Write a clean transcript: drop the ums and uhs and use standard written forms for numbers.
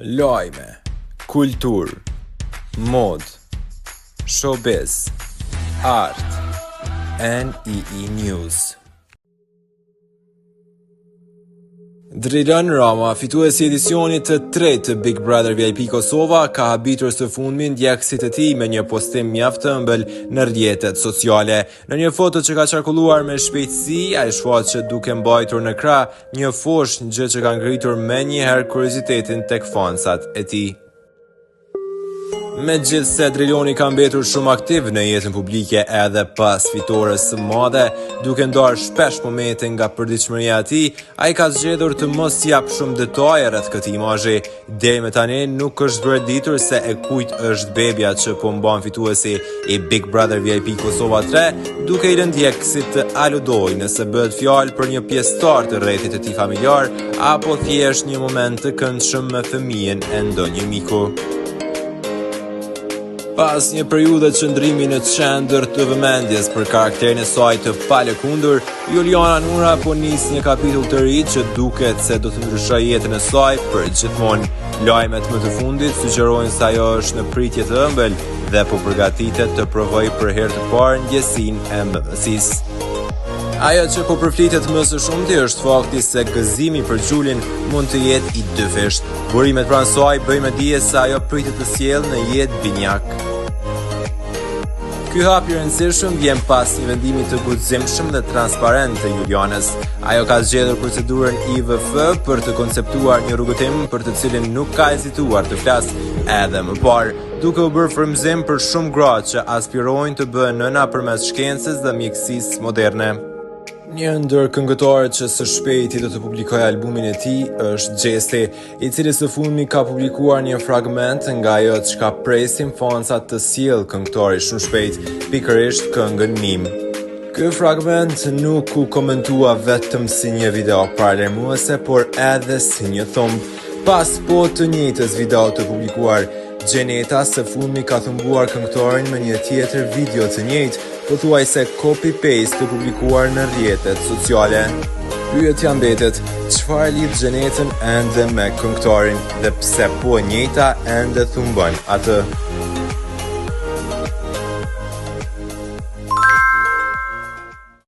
Lajme, kultur, mod, showbiz, art, NEE News. Drilan Rama, fituesi i edicionit të tretë të Big Brother VIP Kosova, ka habitur së fundmi ndjekësit e tij me një postim mjaft të ëmbël në rrjetet sociale. Në një foto që ka qarkulluar me shpejtësi, ai shfaq që duke mbajtur në krah një fosh, gjë që ka ngritur menjëherë kuriozitetin tek fansat e tij. Megjithse Driloni ka mbetur shumë aktiv në jetën publike edhe pas fitores së madhe, duke ndarë shpesh momente nga përditshmëria e tij, ai ka zgjedhur të mos jap shumë detaje rreth këtij imazhi. Deri më tani nuk është vërditur se e kujt është bebja që po mban fituesi i Big Brother VIP Kosova 3, duke i lënë ndjekësit të aludojnë nëse bëhet fjalë për një pjesëtar të rrethit të tij familjar apo thjesht një moment të këndshëm me fëmijën e ndonjë miku. Pas një periudhe qëndrimi në qendër të vëmendjes për karakterin e saj të palëkundur, Juliana Nura po nis një kapitull të ri që duket se do të ndryshojë jetën e saj për gjithmonë. Lajmet më të fundit sugjerojnë se ajo është në pritje të ëmbël dhe po përgatitet të provojë për herë të parë ndjesinë e mëdhësisë. Ajo që po përflitet më së shumti është fakti se gëzimi për Gjulin mund të jetë i dyfisht. Burimet pranë saj bëjnë me dije se ajo pritet të sjellë në jetë binjak. Ky hap i rëndësishëm vjen pas një vendimi të guximshëm dhe transparent të Julianës. Ajo ka zgjedhur procedurën IVF për të konceptuar një rrugëtim për të cilin nuk ka hezituar të flasë edhe më parë, duke u bërë frymëzim për shumë gra që aspirojnë të bëhen nëna përmes shkencës dhe mjekësisë moderne. Një ndër këngëtarët që së shpejti do të publikojë albumin e tij është Gjesti, i cili së fundmi ka publikuar një fragment nga ajo çka presin fansat të sjellë këngëtari shumë shpejt, pikërisht këngën Mim. Ky fragment nuk u komentua vetëm si një video paralajmëruese, por edhe si një thumb. Pas po të njëjtës video të publikuar, Gjeneta së fundmi ka thumbuar këngëtarin me një tjetër video të njëjtë, pothuajse copy-paste të publikuar në rrjetet sociale. Pyetja mbetet, çfarë lidh Gjenetën ende me këngëtarin dhe pse po e njëjta ende thumbon atë?